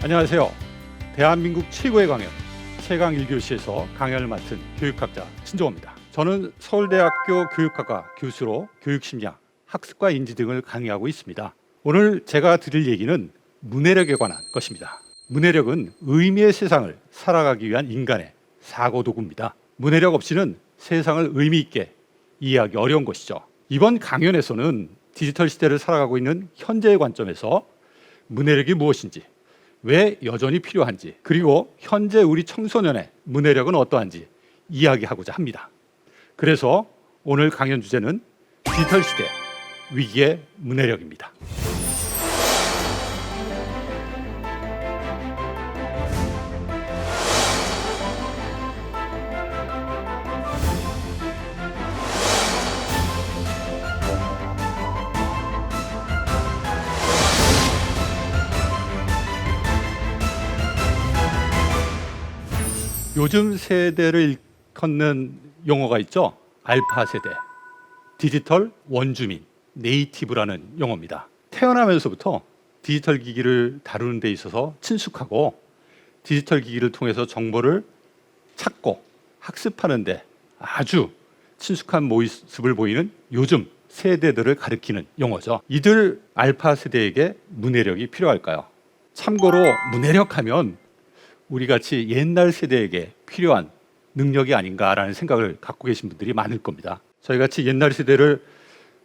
안녕하세요. 대한민국 최고의 강연 최강 1교시에서 강연을 맡은 교육학자 신종호입니다. 저는 서울대학교 교육학과 교수로 교육심리학, 학습과 인지 등을 강의하고 있습니다. 오늘 제가 드릴 얘기는 문해력에 관한 것입니다. 문해력은 의미의 세상을 살아가기 위한 인간의 사고도구입니다. 문해력 없이는 세상을 의미 있게 이해하기 어려운 것이죠. 이번 강연에서는 디지털 시대를 살아가고 있는 현재의 관점에서 문해력이 무엇인지, 왜 여전히 필요한지, 그리고 현재 우리 청소년의 문해력은 어떠한지 이야기하고자 합니다. 그래서 오늘 강연 주제는 디지털 시대 위기의 문해력입니다. 요즘 세대를 일컫는 용어가 있죠. 알파 세대, 디지털 원주민, 네이티브라는 용어입니다. 태어나면서부터 디지털 기기를 다루는 데 있어서 친숙하고 디지털 기기를 통해서 정보를 찾고 학습하는 데 아주 친숙한 모습을 보이는 요즘 세대들을 가리키는 용어죠. 이들 알파 세대에게 문해력이 필요할까요? 참고로 문해력하면 우리 같이 옛날 세대에게 필요한 능력이 아닌가라는 생각을 갖고 계신 분들이 많을 겁니다. 저희 같이 옛날 세대를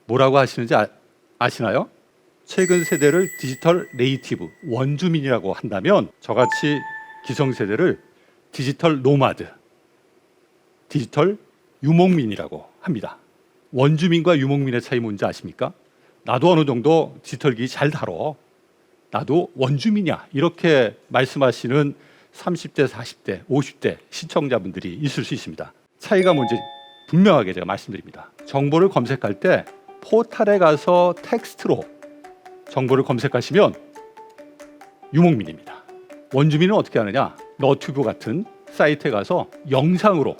뭐라고 하시는지 아시나요? 최근 세대를 디지털 네이티브, 원주민이라고 한다면 저같이 기성세대를 디지털 노마드, 디지털 유목민이라고 합니다. 원주민과 유목민의 차이 뭔지 아십니까? 나도 어느 정도 디지털 기기 잘 다뤄, 나도 원주민이야, 이렇게 말씀하시는 30대, 40대, 50대 시청자분들이 있을 수 있습니다. 차이가 뭔지 분명하게 제가 말씀드립니다. 정보를 검색할 때 포털에 가서 텍스트로 정보를 검색하시면 유목민입니다. 원주민은 어떻게 하느냐? 너튜브 같은 사이트에 가서 영상으로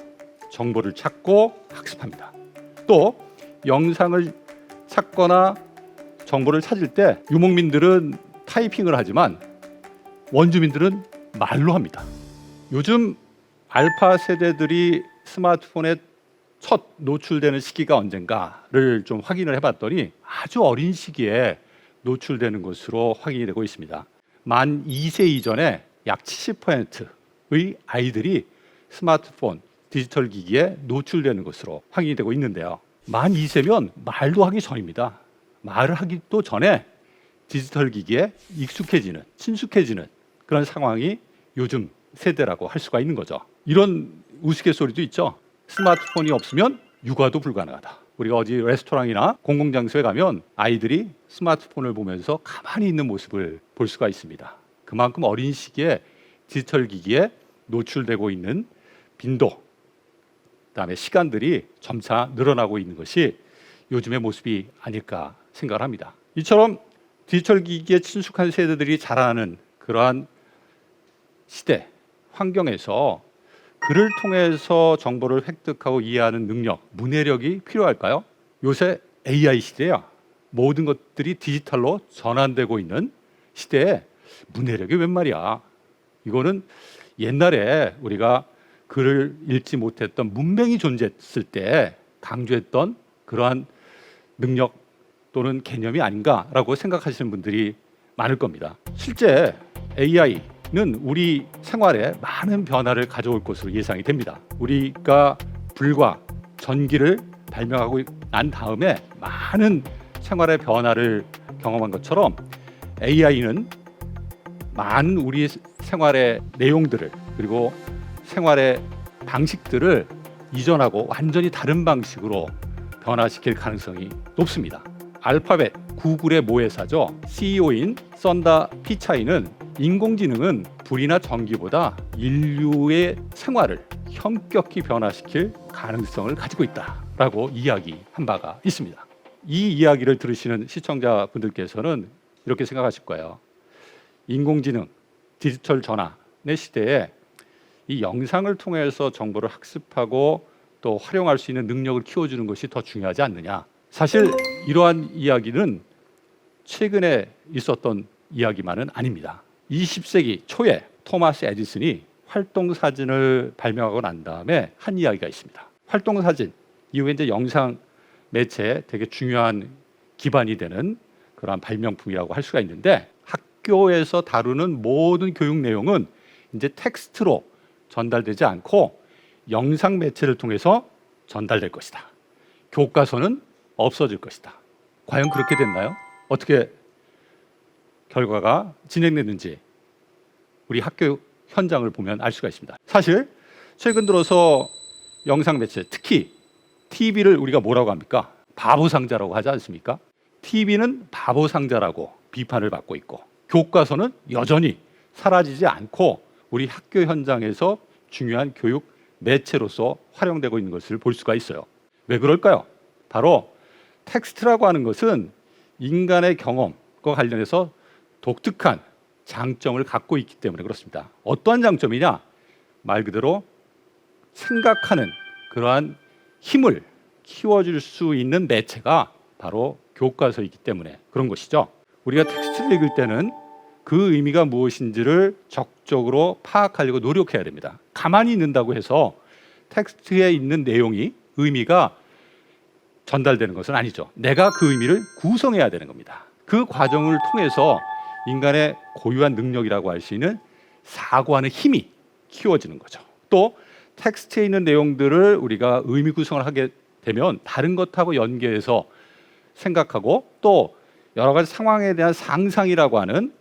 정보를 찾고 학습합니다. 또 영상을 찾거나 정보를 찾을 때 유목민들은 타이핑을 하지만 원주민들은 말로 합니다. 요즘 알파 세대들이 스마트폰에 첫 노출되는 시기가 언젠가를 좀 확인을 해봤더니 아주 어린 시기에 노출되는 것으로 확인이 되고 있습니다. 만 2세 이전에 약 70%의 아이들이 스마트폰, 디지털 기기에 노출되는 것으로 확인이 되고 있는데요. 만 2세면 말도 하기 전입니다. 말을 하기도 전에 디지털 기기에 익숙해지는, 친숙해지는 그런 상황이 요즘 세대라고 할 수가 있는 거죠. 이런 우스갯소리도 있죠. 스마트폰이 없으면 육아도 불가능하다. 우리가 어디 레스토랑이나 공공장소에 가면 아이들이 스마트폰을 보면서 가만히 있는 모습을 볼 수가 있습니다. 그만큼 어린 시기에 디지털 기기에 노출되고 있는 빈도, 그다음에 시간들이 점차 늘어나고 있는 것이 요즘의 모습이 아닐까 생각을 합니다. 이처럼 디지털 기기에 친숙한 세대들이 자라는 그러한 시대, 환경에서 글을 통해서 정보를 획득하고 이해하는 능력, 문해력이 필요할까요? 요새 AI 시대야. 모든 것들이 디지털로 전환되고 있는 시대에 문해력이 웬 말이야. 이거는 옛날에 우리가 글을 읽지 못했던 문맹이 존재했을 때 강조했던 그러한 능력 또는 개념이 아닌가라고 생각하시는 분들이 많을 겁니다. 실제 AI는 우리 생활에 많은 변화를 가져올 것으로 예상이 됩니다. 우리가 불과 전기를 발명하고 난 다음에 많은 생활의 변화를 경험한 것처럼 AI는 많은 우리 생활의 내용들을, 그리고 생활의 방식들을 이전하고 완전히 다른 방식으로 변화시킬 가능성이 높습니다. 알파벳 구글의 모회사죠. CEO인 선다 피차이는 인공지능은 불이나 전기보다 인류의 생활을 현격히 변화시킬 가능성을 가지고 있다라고 이야기한 바가 있습니다. 이 이야기를 들으시는 시청자분들께서는 이렇게 생각하실 거예요. 인공지능, 디지털 전환의 시대에 이 영상을 통해서 정보를 학습하고 또 활용할 수 있는 능력을 키워주는 것이 더 중요하지 않느냐. 사실 이러한 이야기는 최근에 있었던 이야기만은 아닙니다. 20세기 초에 토마스 에디슨이 활동 사진을 발명하고 난 다음에 한 이야기가 있습니다. 활동 사진 이후에 이제 영상 매체에 되게 중요한 기반이 되는 그러한 발명품이라고 할 수가 있는데, 학교에서 다루는 모든 교육 내용은 이제 텍스트로 전달되지 않고 영상 매체를 통해서 전달될 것이다. 교과서는 없어질 것이다. 과연 그렇게 됐나요? 어떻게 결과가 진행됐는지 우리 학교 현장을 보면 알 수가 있습니다. 사실 최근 들어서 영상 매체, 특히 TV를 우리가 뭐라고 합니까? 바보상자라고 하지 않습니까? TV는 바보상자라고 비판을 받고 있고, 교과서는 여전히 사라지지 않고 우리 학교 현장에서 중요한 교육 매체로서 활용되고 있는 것을 볼 수가 있어요. 왜 그럴까요? 바로 텍스트라고 하는 것은 인간의 경험과 관련해서 독특한 장점을 갖고 있기 때문에 그렇습니다. 어떠한 장점이냐? 말 그대로 생각하는 그러한 힘을 키워줄 수 있는 매체가 바로 교과서이기 때문에 그런 것이죠. 우리가 텍스트를 읽을 때는 그 의미가 무엇인지를 적극적으로 파악하려고 노력해야 됩니다. 가만히 있는다고 해서 텍스트에 있는 내용이, 의미가 전달되는 것은 아니죠. 내가 그 의미를 구성해야 되는 겁니다. 그 과정을 통해서 인간의 고유한 능력이라고 할 수 있는 사고하는 힘이 키워지는 거죠. 또 텍스트에 있는 내용들을 우리가 의미 구성을 하게 되면 다른 것하고 연계해서 생각하고, 또 여러 가지 상황에 대한 상상이라고 하는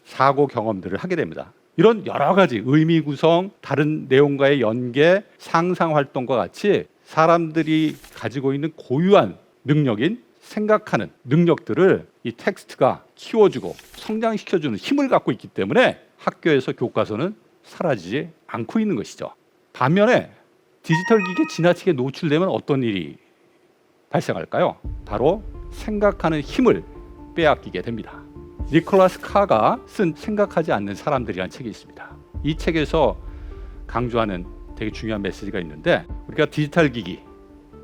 사고 경험들을 하게 됩니다. 이런 여러 가지 의미 구성, 다른 내용과의 연계, 상상 활동과 같이 사람들이 가지고 있는 고유한 능력인 생각하는 능력들을 이 텍스트가 키워주고 성장시켜주는 힘을 갖고 있기 때문에 학교에서 교과서는 사라지지 않고 있는 것이죠. 반면에 디지털 기기에 지나치게 노출되면 어떤 일이 발생할까요? 바로 생각하는 힘을 빼앗기게 됩니다. 니콜라스 카가 쓴 생각하지 않는 사람들이라는 책이 있습니다. 이 책에서 강조하는 되게 중요한 메시지가 있는데, 우리가 디지털 기기,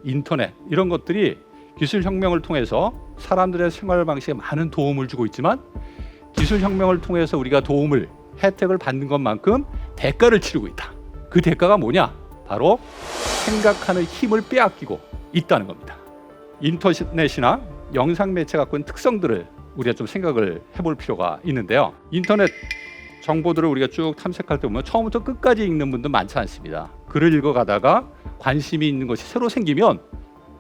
인터넷 이런 것들이 기술 혁명을 통해서 사람들의 생활 방식에 많은 도움을 주고 있지만, 기술 혁명을 통해서 우리가 도움을, 혜택을 받는 것만큼 대가를 치르고 있다. 그 대가가 뭐냐? 바로 생각하는 힘을 빼앗기고 있다는 겁니다. 인터넷이나 영상 매체가 갖고 있는 특성들을 우리가 좀 생각을 해볼 필요가 있는데요. 인터넷 정보들을 우리가 쭉 탐색할 때 보면 처음부터 끝까지 읽는 분들 많지 않습니다. 글을 읽어가다가 관심이 있는 것이 새로 생기면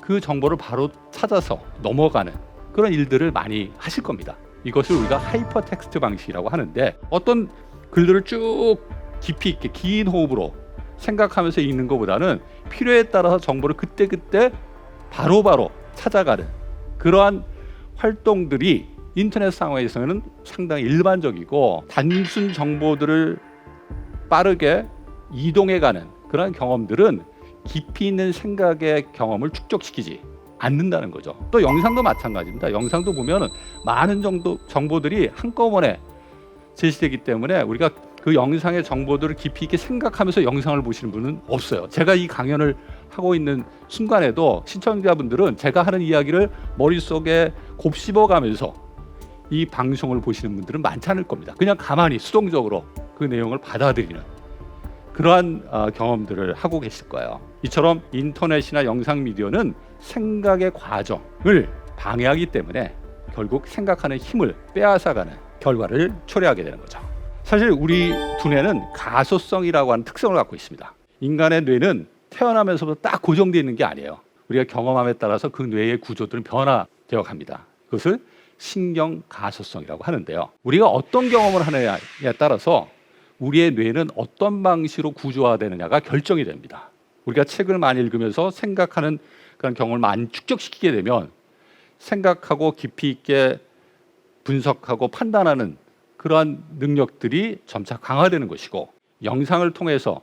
그 정보를 바로 찾아서 넘어가는 그런 일들을 많이 하실 겁니다. 이것을 우리가 하이퍼 텍스트 방식이라고 하는데, 어떤 글들을 쭉 깊이 있게 긴 호흡으로 생각하면서 읽는 것보다는 필요에 따라서 정보를 그때그때 바로바로 찾아가는 그러한 활동들이 인터넷 상황에서는 상당히 일반적이고, 단순 정보들을 빠르게 이동해가는 그런 경험들은 깊이 있는 생각의 경험을 축적시키지 않는다는 거죠. 또 영상도 마찬가지입니다. 영상도 보면 많은 정보들이 한꺼번에 제시되기 때문에 우리가 그 영상의 정보들을 깊이 있게 생각하면서 영상을 보시는 분은 없어요. 제가 이 강연을 하고 있는 순간에도 시청자분들은 제가 하는 이야기를 머릿속에 곱씹어가면서 이 방송을 보시는 분들은 많지 않을 겁니다. 그냥 가만히 수동적으로 그 내용을 받아들이는 그러한 경험들을 하고 계실 거예요. 이처럼 인터넷이나 영상 미디어는 생각의 과정을 방해하기 때문에 결국 생각하는 힘을 빼앗아가는 결과를 초래하게 되는 거죠. 사실 우리 두뇌는 가소성이라고 하는 특성을 갖고 있습니다. 인간의 뇌는 태어나면서부터 딱 고정되어 있는 게 아니에요. 우리가 경험함에 따라서 그 뇌의 구조들은 변화되어 갑니다. 그것을 신경 가소성이라고 하는데요. 우리가 어떤 경험을 하느냐에 따라서 우리의 뇌는 어떤 방식으로 구조화되느냐가 결정이 됩니다. 우리가 책을 많이 읽으면서 생각하는 그런 경험을 많이 축적시키게 되면 생각하고 깊이 있게 분석하고 판단하는 그러한 능력들이 점차 강화되는 것이고, 영상을 통해서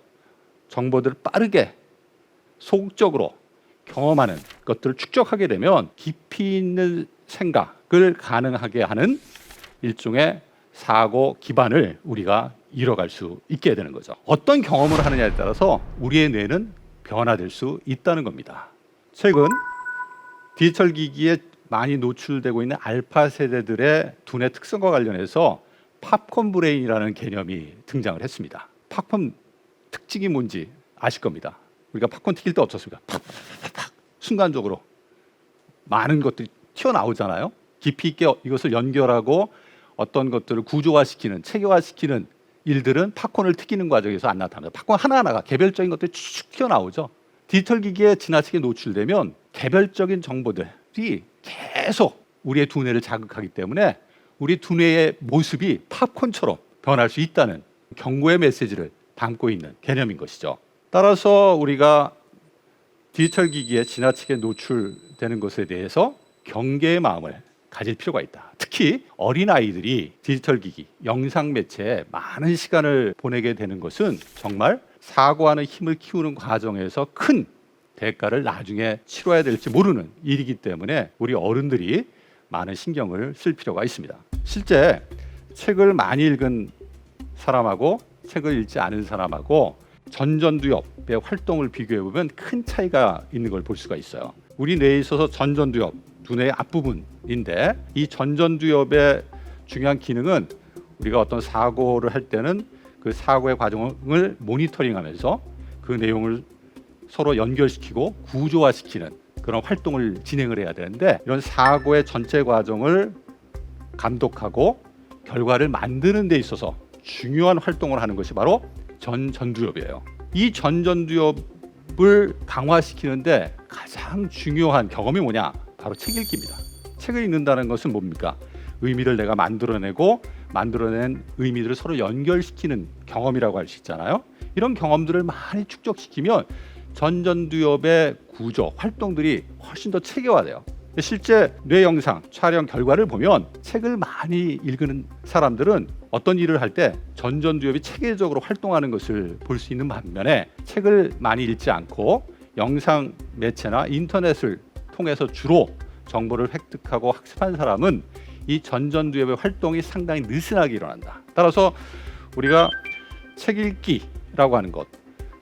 정보들을 빠르게 소극적으로 경험하는 것들을 축적하게 되면 깊이 있는 생각을 가능하게 하는 일종의 사고 기반을 우리가 이뤄갈 수 있게 되는 거죠. 어떤 경험을 하느냐에 따라서 우리의 뇌는 변화될 수 있다는 겁니다. 최근 디지털 기기에 많이 노출되고 있는 알파 세대들의 두뇌 특성과 관련해서 팝콘 브레인이라는 개념이 등장을 했습니다. 팝콘 특징이 뭔지 아실 겁니다. 우리가 팝콘 튀길 때 어떻습니까? 팍팍팍 순간적으로 많은 것들이 튀어나오잖아요. 깊이 있게 이것을 연결하고 어떤 것들을 구조화시키는, 체계화시키는 일들은 팝콘을 튀기는 과정에서 안 나타납니다. 팝콘 하나하나가 개별적인 것들이 쭉 튀어나오죠. 디지털 기기에 지나치게 노출되면 개별적인 정보들이 계속 우리의 두뇌를 자극하기 때문에 우리 두뇌의 모습이 팝콘처럼 변할 수 있다는 경고의 메시지를 담고 있는 개념인 것이죠. 따라서 우리가 디지털 기기에 지나치게 노출되는 것에 대해서 경계의 마음을 가질 필요가 있다. 특히 어린아이들이 디지털 기기, 영상 매체에 많은 시간을 보내게 되는 것은 정말 사고하는 힘을 키우는 과정에서 큰 대가를 나중에 치러야 될지 모르는 일이기 때문에 우리 어른들이 많은 신경을 쓸 필요가 있습니다. 실제 책을 많이 읽은 사람하고 책을 읽지 않은 사람하고 전전두엽의 활동을 비교해 보면 큰 차이가 있는 걸 볼 수가 있어요. 우리 뇌에 있어서 전전두엽, 두뇌의 앞부분인데 이 전전두엽의 중요한 기능은 우리가 어떤 사고를 할 때는 그 사고의 과정을 모니터링하면서 그 내용을 서로 연결시키고 구조화시키는 그런 활동을 진행을 해야 되는데 이런 사고의 전체 과정을 감독하고 결과를 만드는 데 있어서 중요한 활동을 하는 것이 바로 전전두엽이에요. 이 전전두엽을 강화시키는데 가장 중요한 경험이 뭐냐? 바로 책 읽기입니다. 책을 읽는다는 것은 뭡니까? 의미를 내가 만들어내고 만들어낸 의미들을 서로 연결시키는 경험이라고 할 수 있잖아요. 이런 경험들을 많이 축적시키면 전전두엽의 구조, 활동들이 훨씬 더 체계화돼요. 실제 뇌 영상 촬영 결과를 보면 책을 많이 읽는 사람들은 어떤 일을 할 때 전전두엽이 체계적으로 활동하는 것을 볼 수 있는 반면에 책을 많이 읽지 않고 영상 매체나 인터넷을 통해서 주로 정보를 획득하고 학습한 사람은 이 전전두엽의 활동이 상당히 느슨하게 일어난다. 따라서 우리가 책 읽기라고 하는 것,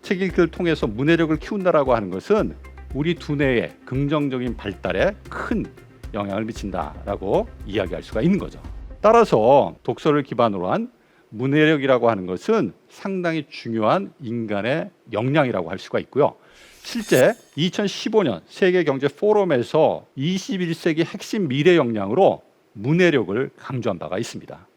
책 읽기를 통해서 문해력을 키운다라고 하는 것은 우리 두뇌의 긍정적인 발달에 큰 영향을 미친다라고 이야기할 수가 있는 거죠. 따라서 독서를 기반으로 한 문해력이라고 하는 것은 상당히 중요한 인간의 역량이라고 할 수가 있고요. 실제 2015년 세계경제포럼에서 21세기 핵심 미래 역량으로 문해력을 강조한 바가 있습니다.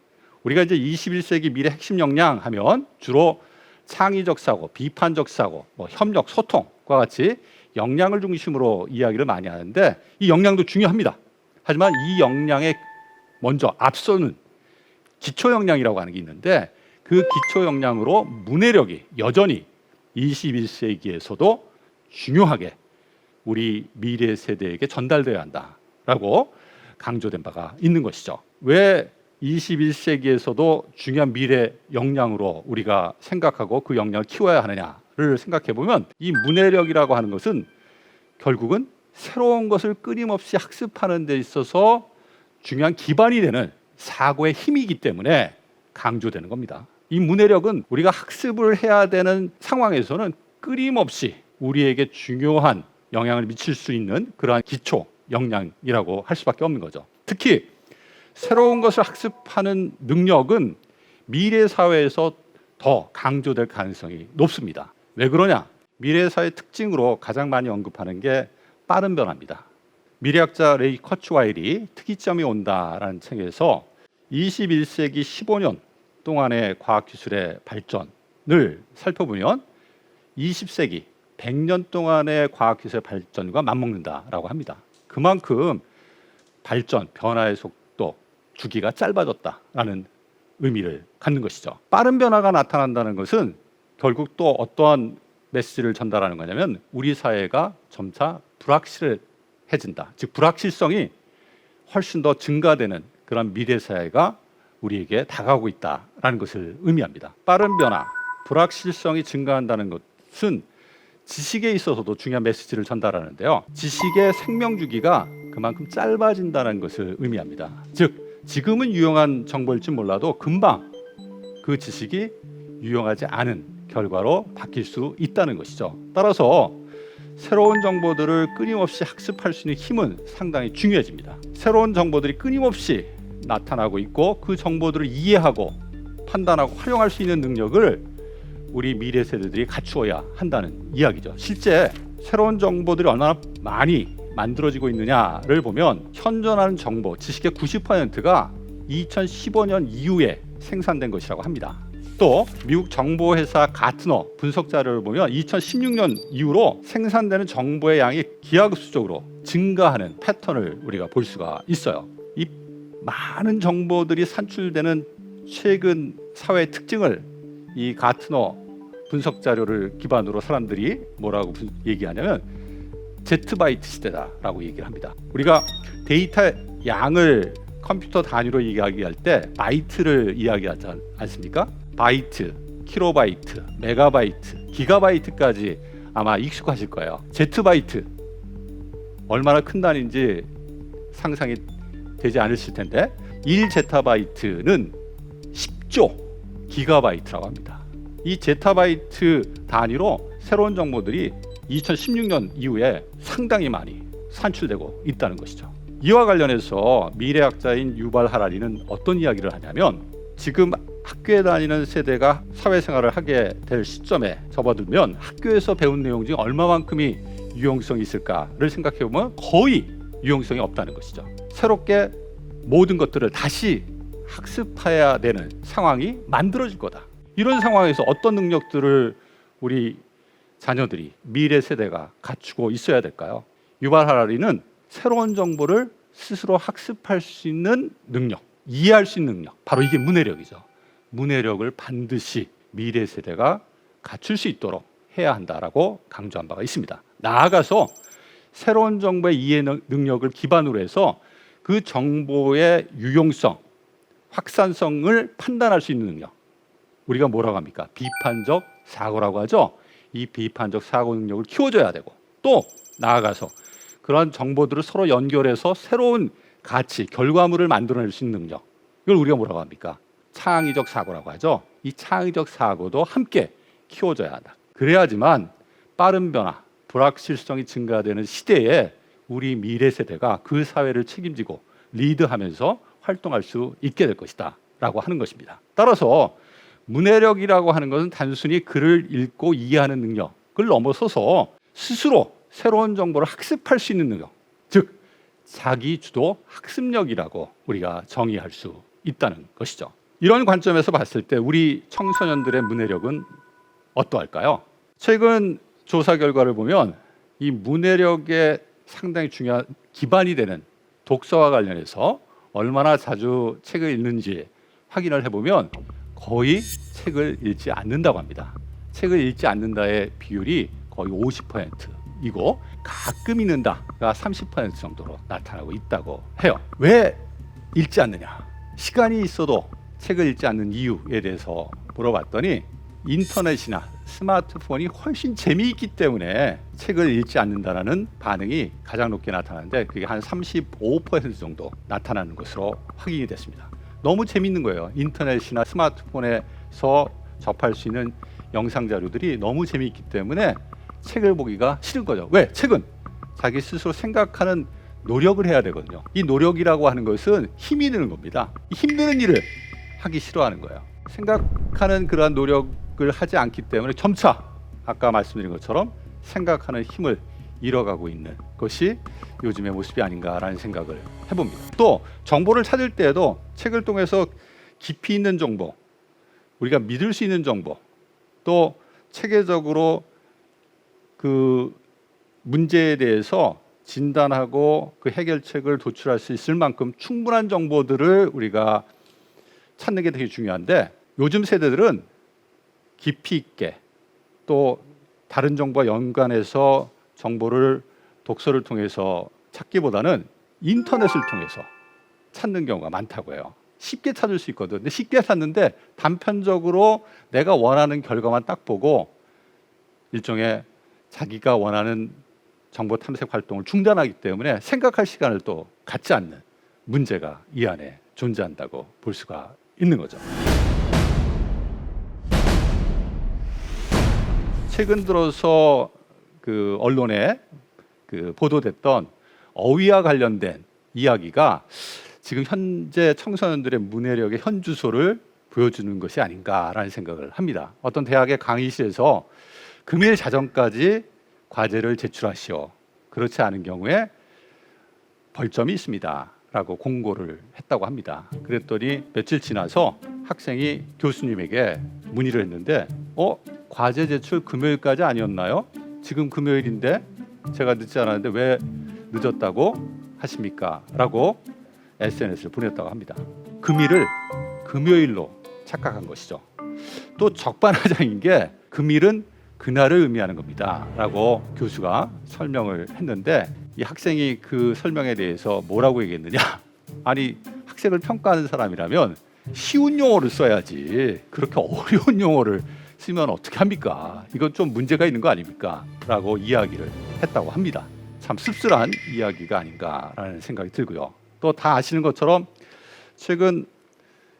우리가 이제 21세기 미래 핵심 역량 하면 주로 창의적 사고, 비판적 사고, 협력, 소통과 같이 역량을 중심으로 이야기를 많이 하는데 이 역량도 중요합니다. 하지만 이 역량에 먼저 앞서는 기초 역량이라고 하는 게 있는데 그 기초 역량으로 문해력이 여전히 21세기에서도 중요하게 우리 미래 세대에게 전달되어야 한다라고 강조된 바가 있는 것이죠. 왜 21세기에서도 중요한 미래 역량으로 우리가 생각하고 그 역량을 키워야 하느냐를 생각해 보면 이 문해력이라고 하는 것은 결국은 새로운 것을 끊임없이 학습하는 데 있어서 중요한 기반이 되는 사고의 힘이기 때문에 강조되는 겁니다. 이 문해력은 우리가 학습을 해야 되는 상황에서는 끊임없이 우리에게 중요한 영향을 미칠 수 있는 그러한 기초 역량이라고 할 수밖에 없는 거죠. 특히 새로운 것을 학습하는 능력은 미래 사회에서 더 강조될 가능성이 높습니다. 왜 그러냐? 미래 사회 특징으로 가장 많이 언급하는 게 빠른 변화입니다. 미래학자 레이 커츠와일이 특이점이 온다라는 책에서 21세기 15년 동안의 과학기술의 발전을 살펴보면 20세기 100년 동안의 과학기술의 발전과 맞먹는다라고 합니다. 그만큼 발전, 변화의 속도, 주기가 짧아졌다라는 의미를 갖는 것이죠. 빠른 변화가 나타난다는 것은 결국 또 어떠한 메시지를 전달하는 거냐면 우리 사회가 점차 불확실해진다. 즉 불확실성이 훨씬 더 증가되는 그런 미래 사회가 우리에게 다가오고 있다라는 것을 의미합니다. 빠른 변화, 불확실성이 증가한다는 것은 지식에 있어서도 중요한 메시지를 전달하는데요. 지식의 생명 주기가 그만큼 짧아진다는 것을 의미합니다. 즉 지금은 유용한 정보일지 몰라도 금방 그 지식이 유용하지 않은 결과로 바뀔 수 있다는 것이죠. 따라서 새로운 정보들을 끊임없이 학습할 수 있는 힘은 상당히 중요해집니다. 새로운 정보들이 끊임없이 나타나고 있고 그 정보들을 이해하고 판단하고 활용할 수 있는 능력을 우리 미래 세대들이 갖추어야 한다는 이야기죠. 실제 새로운 정보들이 얼마나 많이 만들어지고 있느냐를 보면 현존하는 정보, 지식의 90%가 2015년 이후에 생산된 것이라고 합니다. 또 미국 정보회사 가트너 분석 자료를 보면 2016년 이후로 생산되는 정보의 양이 기하급수적으로 증가하는 패턴을 우리가 볼 수가 있어요. 이 많은 정보들이 산출되는 최근 사회의 특징을 이 가트너 분석 자료를 기반으로 사람들이 뭐라고 얘기하냐면 제트바이트 시대다라고 얘기를 합니다. 우리가 데이터 양을 컴퓨터 단위로 이야기할 때 바이트를 이야기하지 않습니까? 바이트, 킬로바이트, 메가바이트, 기가바이트까지 아마 익숙하실 거예요. 제트바이트 얼마나 큰 단위인지 상상이 되지 않으실 텐데 1제타바이트는 10조 기가바이트라고 합니다. 이 제타바이트 단위로 새로운 정보들이 2016년 이후에 상당히 많이 산출되고 있다는 것이죠. 이와 관련해서 미래학자인 유발 하라리는 어떤 이야기를 하냐면 지금 학교에 다니는 세대가 사회생활을 하게 될 시점에 접어들면 학교에서 배운 내용 중 얼마만큼이 유용성이 있을까를 생각해 보면 거의 유용성이 없다는 것이죠. 새롭게 모든 것들을 다시 학습해야 되는 상황이 만들어질 거다. 이런 상황에서 어떤 능력들을 우리 자녀들이 미래 세대가 갖추고 있어야 될까요? 유발 하라리는 새로운 정보를 스스로 학습할 수 있는 능력, 이해할 수 있는 능력, 바로 이게 문해력이죠. 문해력을 반드시 미래 세대가 갖출 수 있도록 해야 한다라고 강조한 바가 있습니다. 나아가서 새로운 정보의 이해 능력을 기반으로 해서 그 정보의 유용성, 확산성을 판단할 수 있는 능력, 우리가 뭐라고 합니까? 비판적 사고라고 하죠. 이 비판적 사고 능력을 키워줘야 되고 또 나아가서 그런 정보들을 서로 연결해서 새로운 가치, 결과물을 만들어낼 수 있는 능력, 이걸 우리가 뭐라고 합니까? 창의적 사고라고 하죠. 이 창의적 사고도 함께 키워줘야 한다. 그래야지만 빠른 변화, 불확실성이 증가되는 시대에 우리 미래 세대가 그 사회를 책임지고 리드하면서 활동할 수 있게 될 것이다 라고 하는 것입니다. 따라서 문해력이라고 하는 것은 단순히 글을 읽고 이해하는 능력을 넘어서서 스스로 새로운 정보를 학습할 수 있는 능력, 즉 자기주도 학습력이라고 우리가 정의할 수 있다는 것이죠. 이런 관점에서 봤을 때 우리 청소년들의 문해력은 어떠할까요? 최근 조사 결과를 보면 이 문해력에 상당히 중요한 기반이 되는 독서와 관련해서 얼마나 자주 책을 읽는지 확인을 해보면 거의 책을 읽지 않는다고 합니다. 책을 읽지 않는다의 비율이 거의 50%이고 가끔 읽는다가 30% 정도로 나타나고 있다고 해요. 왜 읽지 않느냐? 시간이 있어도 책을 읽지 않는 이유에 대해서 물어봤더니 인터넷이나 스마트폰이 훨씬 재미있기 때문에 책을 읽지 않는다라는 반응이 가장 높게 나타나는데 그게 한 35% 정도 나타나는 것으로 확인이 됐습니다. 너무 재밌는 거예요. 인터넷이나 스마트폰에서 접할 수 있는 영상 자료들이 너무 재미있기 때문에 책을 보기가 싫은 거죠. 왜? 책은 자기 스스로 생각하는 노력을 해야 되거든요. 이 노력이라고 하는 것은 힘이 드는 겁니다. 힘드는 일을 하기 싫어하는 거예요. 생각하는 그러한 노력을 하지 않기 때문에 점차 아까 말씀드린 것처럼 생각하는 힘을 잃어가고 있는 것이 요즘의 모습이 아닌가라는 생각을 해봅니다. 또 정보를 찾을 때에도 책을 통해서 깊이 있는 정보, 우리가 믿을 수 있는 정보, 또 체계적으로 그 문제에 대해서 진단하고 그 해결책을 도출할 수 있을 만큼 충분한 정보들을 우리가 찾는 게 되게 중요한데 요즘 세대들은 깊이 있게 또 다른 정보와 연관해서 정보를 독서를 통해서 찾기보다는 인터넷을 통해서 찾는 경우가 많다고 해요. 쉽게 찾을 수 있거든. 근데 쉽게 찾는데 단편적으로 내가 원하는 결과만 딱 보고 일종의 자기가 원하는 정보 탐색 활동을 중단하기 때문에 생각할 시간을 또 갖지 않는 문제가 이 안에 존재한다고 볼 수가 있는 거죠. 최근 들어서 그 언론에 그 보도됐던 어휘와 관련된 이야기가 지금 현재 청소년들의 문해력의 현주소를 보여주는 것이 아닌가라는 생각을 합니다. 어떤 대학의 강의실에서 금일 자정까지 과제를 제출하시오. 그렇지 않은 경우에 벌점이 있습니다. 라고 공고를 했다고 합니다. 그랬더니 며칠 지나서 학생이 교수님에게 문의를 했는데 과제 제출 금요일까지 아니었나요? 지금 금요일인데 제가 늦지 않았는데 왜 늦었다고 하십니까? 라고 SNS를 보냈다고 합니다. 금일을 금요일로 착각한 것이죠. 또 적반하장인 게 금일은 그날을 의미하는 겁니다. 라고 교수가 설명을 했는데 이 학생이 그 설명에 대해서 뭐라고 얘기했느냐? 아니, 학생을 평가하는 사람이라면 쉬운 용어를 써야지 그렇게 어려운 용어를 쓰면 어떻게 합니까? 이건 좀 문제가 있는 거 아닙니까? 라고 이야기를 했다고 합니다. 참 씁쓸한 이야기가 아닌가라는 생각이 들고요. 또 다 아시는 것처럼 최근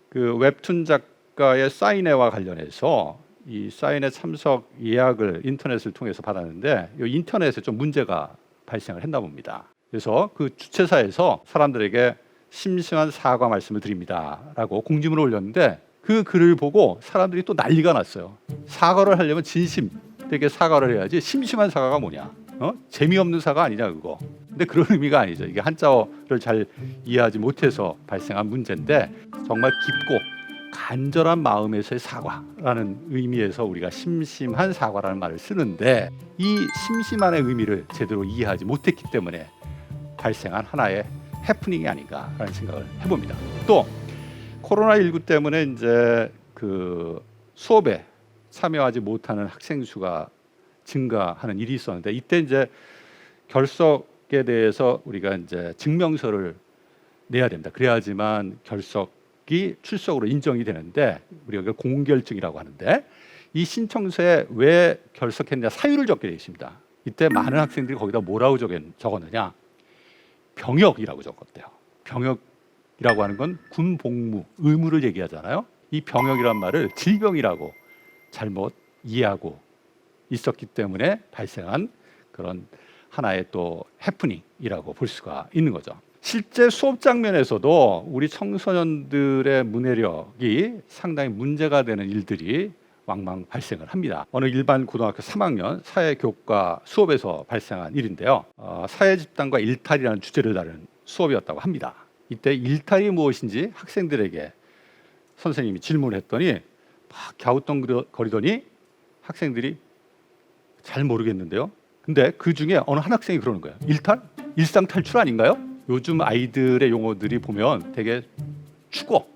그 웹툰 작가의 사인회와 관련해서 이 사인회 참석 예약을 인터넷을 통해서 받았는데 이 인터넷에 좀 문제가 발생을 했나 봅니다. 그래서 그 주최사에서 사람들에게 심심한 사과 말씀을 드립니다 라고 공지문을 올렸는데 그 글을 보고 사람들이 또 난리가 났어요. 사과를 하려면 진심되게 사과를 해야지 심심한 사과가 뭐냐, 재미없는 사과 아니냐 그거. 근데 그런 의미가 아니죠. 이게 한자어를 잘 이해하지 못해서 발생한 문제인데 정말 깊고 간절한 마음에서의 사과라는 의미에서 우리가 심심한 사과라는 말을 쓰는데 이 심심한의 의미를 제대로 이해하지 못했기 때문에 발생한 하나의 해프닝이 아닌가라는 생각을 해봅니다. 또 코로나19 때문에 이제 그 수업에 참여하지 못하는 학생 수가 증가하는 일이 있었는데 이때 이제 결석에 대해서 우리가 이제 증명서를 내야 됩니다. 그래야지만 결석이 출석으로 인정이 되는데 우리가 그걸 공결증이라고 하는데 이 신청서에 왜 결석했냐 사유를 적게 되어 있습니다. 이때 많은 학생들이 거기다 뭐라고 적었느냐, 병역이라고 적었대요. 병역이라고 하는 건 군 복무, 의무를 얘기하잖아요. 이 병역이란 말을 질병이라고 잘못 이해하고 있었기 때문에 발생한 그런 하나의 또 해프닝이라고 볼 수가 있는 거죠. 실제 수업 장면에서도 우리 청소년들의 문해력이 상당히 문제가 되는 일들이 왕왕 발생을 합니다. 어느 일반 고등학교 3학년 사회교과 수업에서 발생한 일인데요. 사회집단과 일탈이라는 주제를 다룬 수업이었다고 합니다. 이때 일탈이 무엇인지 학생들에게 선생님이 질문을 했더니 막 갸우뚱거리더니 학생들이 잘 모르겠는데요. 근데 그 중에 어느 한 학생이 그러는 거예요. 일탈? 일상 탈출 아닌가요? 요즘 아이들의 용어들이 보면 되게 축어,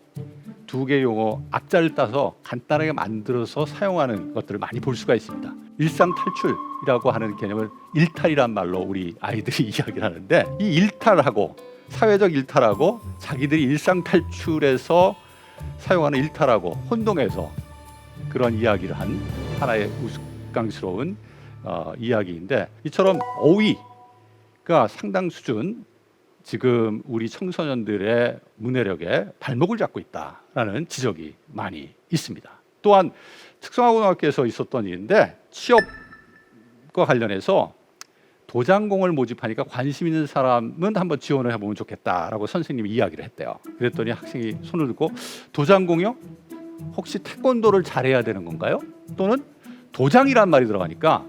두 개의 용어 앞자를 따서 간단하게 만들어서 사용하는 것들을 많이 볼 수가 있습니다. 일상 탈출이라고 하는 개념을 일탈이란 말로 우리 아이들이 이야기를 하는데 이 일탈하고 사회적 일탈하고 자기들이 일상 탈출에서 사용하는 일탈하고 혼동해서 그런 이야기를 한 하나의 우스꽝스러운 이야기인데 이처럼 어휘가 상당 수준 지금 우리 청소년들의 문해력에 발목을 잡고 있다라는 지적이 많이 있습니다. 또한 특성화고등학교에서 있었던 일인데 취업과 관련해서 도장공을 모집하니까 관심 있는 사람은 한번 지원을 해보면 좋겠다라고 선생님이 이야기를 했대요. 그랬더니 학생이 손을 들고 도장공이요? 혹시 태권도를 잘해야 되는 건가요? 또는 도장이란 말이 들어가니까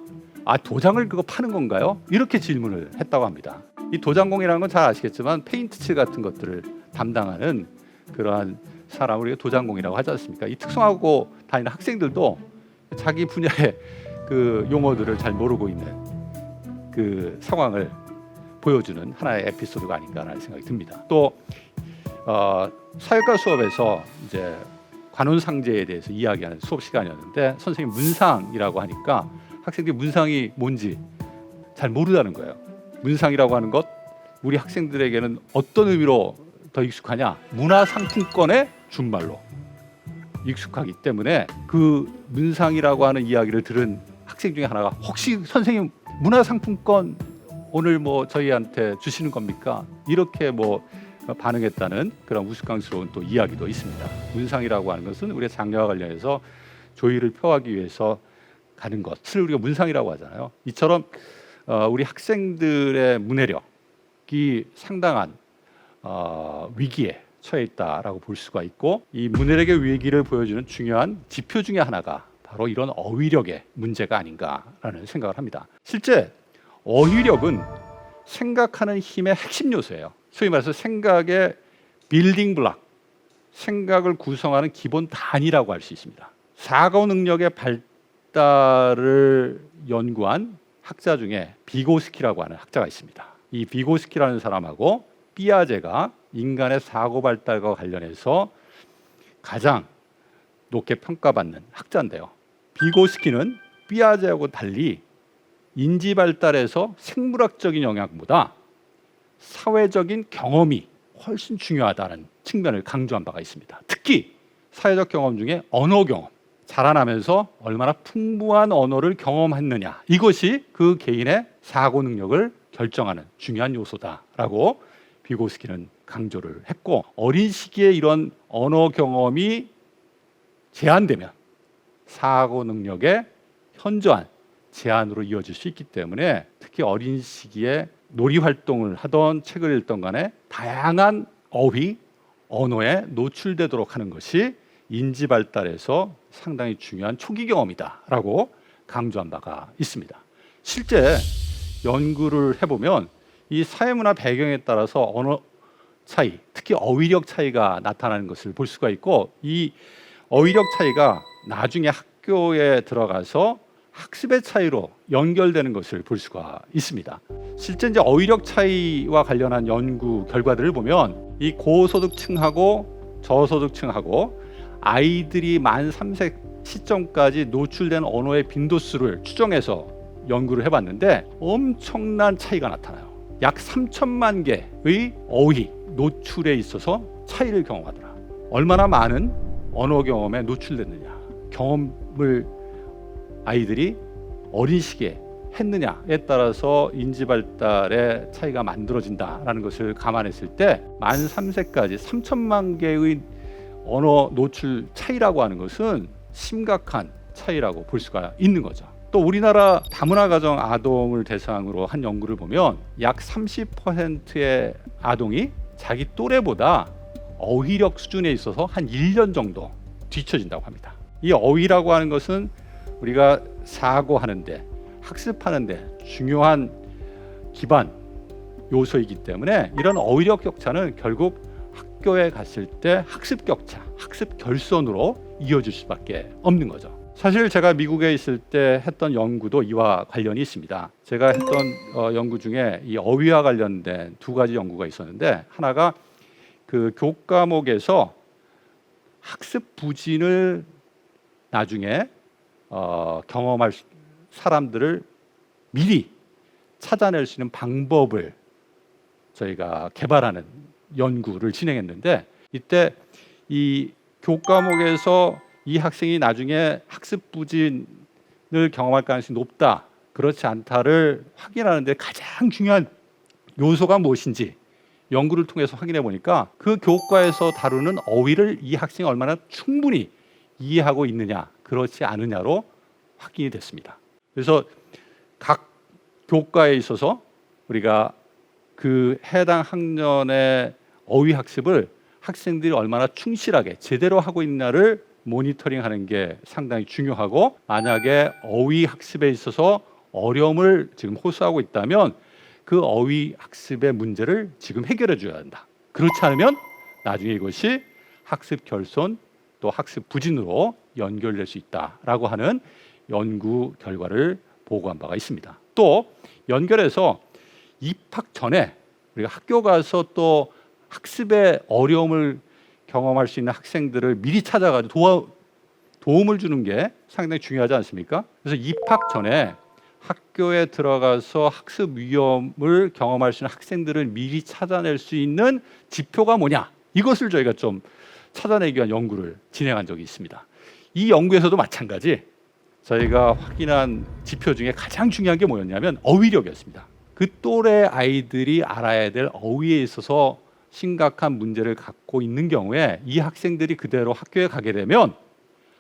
도장을 그거 파는 건가요? 이렇게 질문을 했다고 합니다. 이 도장공이라는 건 잘 아시겠지만 페인트 칠 같은 것들을 담당하는 그러한 사람을 우리가 도장공이라고 하지 않습니까? 이 특성화고 다니는 학생들도 자기 분야의 그 용어들을 잘 모르고 있는 그 상황을 보여주는 하나의 에피소드가 아닌가라는 생각이 듭니다. 또 사회과 수업에서 이제 관혼상제에 대해서 이야기하는 수업 시간이었는데 선생님 문상이라고 하니까 학생들이 문상이 뭔지 잘 모르다는 거예요. 문상이라고 하는 것 우리 학생들에게는 어떤 의미로 더 익숙하냐? 문화상품권의 준말로 익숙하기 때문에 그 문상이라고 하는 이야기를 들은 학생 중에 하나가 혹시 선생님 문화상품권 오늘 뭐 저희한테 주시는 겁니까? 이렇게 뭐 반응했다는 그런 우스꽝스러운 또 이야기도 있습니다. 문상이라고 하는 것은 우리의 장래와 관련해서 조의를 표하기 위해서 가는 것을 우리가 문상이라고 하잖아요. 이처럼 우리 학생들의 문해력이 상당한 위기에 처해 있다라고 볼 수가 있고, 이 문해력의 위기를 보여주는 중요한 지표 중에 하나가 바로 이런 어휘력의 문제가 아닌가라는 생각을 합니다. 실제 어휘력은 생각하는 힘의 핵심 요소예요. 소위 말해서 생각의 빌딩 블록, 생각을 구성하는 기본 단위라고 할 수 있습니다. 사고 능력의 발달을 연구한 학자 중에 비고스키라고 하는 학자가 있습니다. 이 비고스키라는 사람하고 피아제가 인간의 사고 발달과 관련해서 가장 높게 평가받는 학자인데요. 비고스키는 피아제하고 달리 인지 발달에서 생물학적인 영역보다 사회적인 경험이 훨씬 중요하다는 측면을 강조한 바가 있습니다. 특히 사회적 경험 중에 언어 경험, 자라나면서 얼마나 풍부한 언어를 경험했느냐, 이것이 그 개인의 사고 능력을 결정하는 중요한 요소다라고 비고스키는 강조를 했고, 어린 시기에 이런 언어 경험이 제한되면 사고 능력의 현저한 제한으로 이어질 수 있기 때문에 특히 어린 시기에 놀이 활동을 하던 책을 읽던 간에 다양한 어휘, 언어에 노출되도록 하는 것이 인지 발달에서 상당히 중요한 초기 경험이다라고 강조한 바가 있습니다. 실제 연구를 해보면 이 사회문화 배경에 따라서 언어 차이, 특히 어휘력 차이가 나타나는 것을 볼 수가 있고, 이 어휘력 차이가 나중에 학교에 들어가서 학습의 차이로 연결되는 것을 볼 수가 있습니다. 실제 이제 어휘력 차이와 관련한 연구 결과들을 보면 이 고소득층하고 저소득층하고 아이들이 만 3세 시점까지 노출된 언어의 빈도수를 추정해서 연구를 해봤는데 엄청난 차이가 나타나요. 약 3천만 개의 어휘 노출에 있어서 차이를 경험하더라. 얼마나 많은 언어 경험에 노출됐느냐, 경험을 아이들이 어린 시기에 했느냐에 따라서 인지 발달의 차이가 만들어진다라는 것을 감안했을 때 만 3세까지 3천만 개의 언어 노출 차이라고 하는 것은 심각한 차이라고 볼 수가 있는 거죠. 또 우리나라 다문화 가정 아동을 대상으로 한 연구를 보면 약 30%의 아동이 자기 또래보다 어휘력 수준에 있어서 한 1년 정도 뒤처진다고 합니다. 이 어휘라고 하는 것은 우리가 사고하는데, 학습하는데 중요한 기반 요소이기 때문에 이런 어휘력 격차는 결국 학교에 갔을 때 학습 격차, 학습 결손으로 이어질 수밖에 없는 거죠. 사실 제가 미국에 있을 때 했던 연구도 이와 관련이 있습니다. 제가 했던 연구 중에 이 어휘와 관련된 두 가지 연구가 있었는데, 하나가 그 교과목에서 학습 부진을 나중에 경험할 사람들을 미리 찾아낼 수 있는 방법을 저희가 개발하는 연구를 진행했는데, 이때 이 교과목에서 이 학생이 나중에 학습 부진을 경험할 가능성이 높다, 그렇지 않다를 확인하는 데 가장 중요한 요소가 무엇인지 연구를 통해서 확인해 보니까 그 교과에서 다루는 어휘를 이 학생이 얼마나 충분히 이해하고 있느냐, 그렇지 않느냐로 확인이 됐습니다. 그래서 각 교과에 있어서 우리가 그 해당 학년의 어휘 학습을 학생들이 얼마나 충실하게 제대로 하고 있느냐를 모니터링하는 게 상당히 중요하고, 만약에 어휘 학습에 있어서 어려움을 지금 호소하고 있다면 그 어휘 학습의 문제를 지금 해결해 줘야 한다. 그렇지 않으면 나중에 이것이 학습 결손 또 학습 부진으로 연결될 수 있다라고 하는 연구 결과를 보고한 바가 있습니다. 또 연결해서 입학 전에 우리가 학교 가서 또 학습의 어려움을 경험할 수 있는 학생들을 미리 찾아가지고 도움을 주는 게 상당히 중요하지 않습니까? 그래서 입학 전에 학교에 들어가서 학습 위험을 경험할 수 있는 학생들을 미리 찾아낼 수 있는 지표가 뭐냐, 이것을 저희가 좀 찾아내기 위한 연구를 진행한 적이 있습니다. 이 연구에서도 마찬가지 저희가 확인한 지표 중에 가장 중요한 게 뭐였냐면 어휘력이었습니다. 그 또래 아이들이 알아야 될 어휘에 있어서 심각한 문제를 갖고 있는 경우에 이 학생들이 그대로 학교에 가게 되면